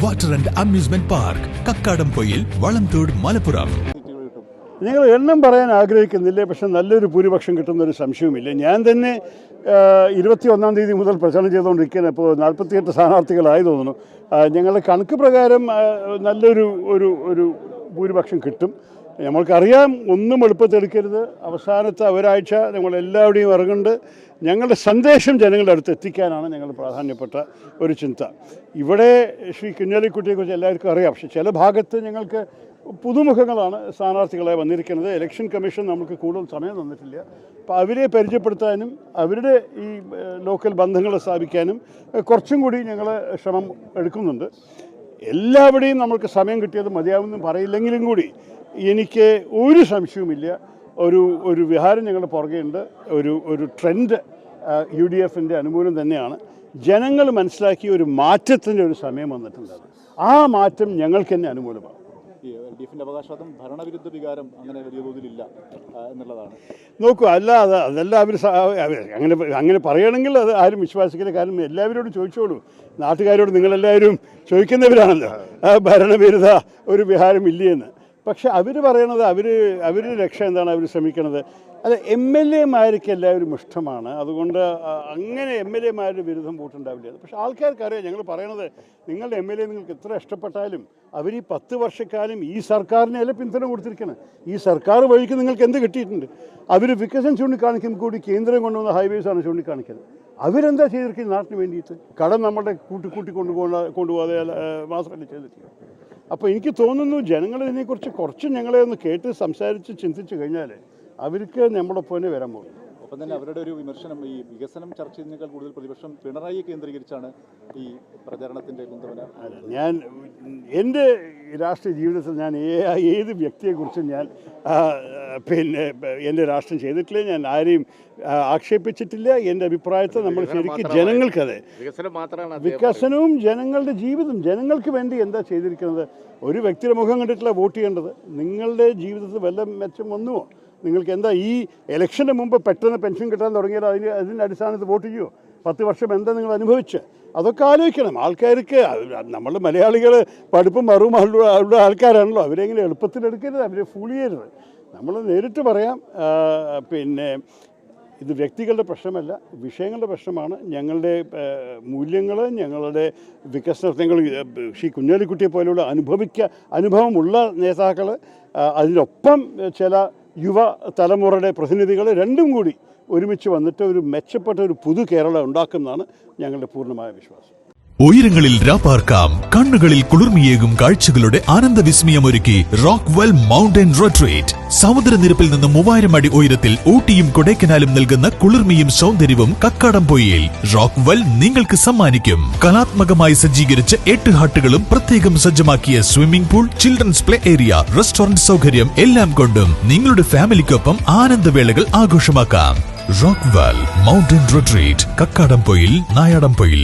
Water and amusement park, Kakkadampoyil, Valamthode, Malappuram. നിങ്ങൾ എണ്ണം പറയാൻ ആഗ്രഹിക്കുന്നില്ലേ, പക്ഷെ നല്ലൊരു ഭൂരിപക്ഷം കിട്ടുന്നൊരു സംശയവുമില്ല. ഞാൻ തന്നെ 21-ാം തീയതി മുതൽ പ്രചരണം ചെയ്തുകൊണ്ടിരിക്കുകയാണ്. ഇപ്പോൾ 48 സ്ഥാനാർത്ഥികളായി തോന്നുന്നു. ഞങ്ങളുടെ കണക്ക് പ്രകാരം നല്ലൊരു ഒരു ഭൂരിപക്ഷം കിട്ടും. നമ്മൾക്കറിയാം, ഒന്നും എളുപ്പത്തെടുക്കരുത്. അവസാനത്തെ ഒരാഴ്ച നമ്മളെല്ലാവരുടെയും ഇറങ്ങുന്നുണ്ട്. ഞങ്ങളുടെ സന്ദേശം ജനങ്ങളുടെ അടുത്ത് എത്തിക്കാനാണ് ഞങ്ങൾ പ്രാധാന്യപ്പെട്ട ഒരു ചിന്ത. ഇവിടെ ശ്രീ കുഞ്ഞാലിക്കുട്ടിയെക്കുറിച്ച് എല്ലാവർക്കും അറിയാം. പക്ഷേ ചില ഭാഗത്ത് ഞങ്ങൾക്ക് പുതുമുഖങ്ങളാണ് സ്ഥാനാർത്ഥികളായി വന്നിരിക്കുന്നത്. ഇലക്ഷൻ കമ്മീഷൻ നമുക്ക് കൂടുതൽ സമയം തന്നിട്ടില്ല. അപ്പോൾ അവരെ പരിചയപ്പെടുത്താനും അവരുടെ ഈ ലോക്കൽ ബന്ധങ്ങൾ സ്ഥാപിക്കാനും കുറച്ചും കൂടി ഞങ്ങൾ ശ്രമം എടുക്കുന്നുണ്ട്. എല്ലാവരുടെയും നമുക്ക് സമയം കിട്ടിയത് മതിയാവുമെന്നും പറയില്ലെങ്കിലും കൂടി എനിക്ക് ഒരു സംശയവുമില്ല, ഒരു വിഹാരം ഞങ്ങളുടെ പുറകെയുണ്ട്. ഒരു ട്രെൻഡ് UDFൻ്റെ അനുകൂലം തന്നെയാണ്. ജനങ്ങൾ മനസ്സിലാക്കിയ ഒരു മാറ്റത്തിൻ്റെ ഒരു സമയം വന്നിട്ടുണ്ട്. ആ മാറ്റം ഞങ്ങൾക്ക് തന്നെ അനുകൂലമാണ്. LDFൻ്റെ അവകാശവാദം ഭരണവിരുദ്ധ വികാരം അങ്ങനെ വലിയ തോതിലില്ല എന്നുള്ളതാണ്. നോക്കൂ, അതല്ല അങ്ങനെ പറയുകയാണെങ്കിൽ അത് ആരും വിശ്വസിക്കില്ല. കാരണം എല്ലാവരോടും ചോദിച്ചോളൂ, നാട്ടുകാരോട് നിങ്ങളെല്ലാവരും ചോദിക്കുന്നവരാണല്ലോ ഭരണവിരുദ്ധ ഒരു വിഹാരം ഇല്ലയെന്ന്. പക്ഷെ അവർ പറയണത് അവരുടെ രക്ഷ എന്താണ് അവർ ശ്രമിക്കുന്നത്. അത് MLA-മാർക്ക് എല്ലാവരും ഇഷ്ടമാണ്. അതുകൊണ്ട് അങ്ങനെ MLA-മാരുടെ വിരുദ്ധം വോട്ടുണ്ടാവില്ല. പക്ഷേ ആൾക്കാർക്കറിയാം, ഞങ്ങൾ പറയണത് നിങ്ങളുടെ MLA നിങ്ങൾക്ക് എത്ര ഇഷ്ടപ്പെട്ടാലും അവർ ഈ 10 വർഷക്കാലം ഈ സർക്കാരിനെയല്ല പിന്തുണ കൊടുത്തിരിക്കണം. ഈ സർക്കാർ വഴിക്ക് നിങ്ങൾക്ക് എന്ത് കിട്ടിയിട്ടുണ്ട്? അവർ വികസനം ചൂണ്ടിക്കാണിക്കുമ്പോൾ കൂടി കേന്ദ്രം കൊണ്ടുവന്ന ഹൈവേസാണ് ചൂണ്ടിക്കാണിക്കുന്നത്. അവരെന്താ ചെയ്തിരിക്കുന്നത് നാട്ടിന് വേണ്ടിയിട്ട്? കടം നമ്മുടെ കൂട്ടി കൊണ്ടുപോകാതെ മാത്രമല്ല ചെയ്തിട്ടില്ല. അപ്പോൾ എനിക്ക് തോന്നുന്നു ജനങ്ങൾ ഇതിനെക്കുറിച്ച് കുറച്ച് ഞങ്ങളെ ഒന്ന് കേട്ട് സംസാരിച്ച് ചിന്തിച്ച് കഴിഞ്ഞാൽ അവർക്ക് നമ്മളൊപ്പം തന്നെ വരാൻ പോകും. ഒപ്പം തന്നെ അവരുടെ ഒരു വിമർശനം, ഈ വികസനം ചർച്ച ചെയ്യുന്നതിനേക്കാൾ കൂടുതൽ പ്രതിപക്ഷം പിണറായിയെ കേന്ദ്രീകരിച്ചാണ് ഈ പ്രചാരണത്തിൻ്റെ കുന്തവന. ഞാൻ എൻ്റെ രാഷ്ട്രീയ ജീവിതത്തിൽ ഞാൻ ഏത് വ്യക്തിയെക്കുറിച്ചും ഞാൻ എൻ്റെ രാഷ്ട്രം ചെയ്തിട്ടില്ല. ഞാൻ ആരെയും ആക്ഷേപിച്ചിട്ടില്ല. എൻ്റെ അഭിപ്രായത്തിൽ നമ്മൾ ശരിക്കും ജനങ്ങൾക്കതെ വികസനവും ജനങ്ങളുടെ ജീവിതം ജനങ്ങൾക്ക് വേണ്ടി എന്താ ചെയ്തിരിക്കുന്നത്. ഒരു വ്യക്തിയുടെ മുഖം കണ്ടിട്ടില്ല വോട്ട് ചെയ്യേണ്ടത്. നിങ്ങളുടെ ജീവിതത്തിൽ വല്ല മെച്ചം വന്നുവോ? നിങ്ങൾക്ക് എന്താ ഈ ഇലക്ഷന് മുമ്പ് പെട്ടെന്ന് പെൻഷൻ കിട്ടാൻ തുടങ്ങിയാൽ അതിൻ്റെ അടിസ്ഥാനത്തിൽ വോട്ട് ചെയ്യുമോ? 10 വർഷം എന്താ നിങ്ങൾ അനുഭവിച്ച്? അതൊക്കെ ആലോചിക്കണം. ആൾക്കാർക്ക് നമ്മൾ മലയാളികൾ പഠിപ്പും മറുവും അവരുടെ ആൾക്കാരാണല്ലോ. അവരെങ്ങനെ എളുപ്പത്തിലെടുക്കരുത്, അവരെ ഫൂൾ ചെയ്യരുത്. നമ്മൾ നേരിട്ട് പറയാം, ഇത് വ്യക്തികളുടെ പ്രശ്നമല്ല, വിഷയങ്ങളുടെ പ്രശ്നമാണ്. ഞങ്ങളുടെ മൂല്യങ്ങൾ, ഞങ്ങളുടെ വികസനങ്ങൾ, ശ്രീ കുഞ്ഞാലിക്കുട്ടിയെ പോലെയുള്ള അനുഭവമുള്ള നേതാക്കൾ, അതിനൊപ്പം ചില യുവ തലമുറയുടെ പ്രതിനിധികൾ രണ്ടും കൂടി ഒരുമിച്ച് വന്നിട്ട് ഒരു മെച്ചപ്പെട്ട ഒരു പുതു കേരളം ഉണ്ടാക്കുന്നതാണ് ഞങ്ങളുടെ പൂർണ്ണമായ വിശ്വാസം. ഉയരങ്ങളിൽ രാപ്പാർക്കാം, കണ്ണുകളിൽ കുളിർമിയേകും കാഴ്ചകളുടെ ആനന്ദവിസ്മയമൊരുക്കി റോക്ക്വെൽ മൗണ്ടൻ റിട്രീറ്റ്. സമുദ്രനിരപ്പിൽ നിന്ന് 3000 അടി ഉയരത്തിൽ ഊട്ടിയും കൊടൈക്കനാലും നൽകുന്ന കുളിർമിയും സൗന്ദര്യവും കക്കാടംപൊയിൽ റോക്ക്വെൽ നിങ്ങൾക്ക് സമ്മാനിക്കും. കലാത്മകമായി സജ്ജീകരിച്ച 8 ഹട്ടുകളും പ്രത്യേകം സജ്ജമാക്കിയ swimming pool, children's play area, restaurant സൗകര്യം എല്ലാം കൊണ്ടും നിങ്ങളുടെ ഫാമിലിക്കൊപ്പം ആനന്ദവേളകൾ ആഘോഷമാക്കാം. Rockwell Mountain Retreat, Kakkadampoyil, Nayadampoyil.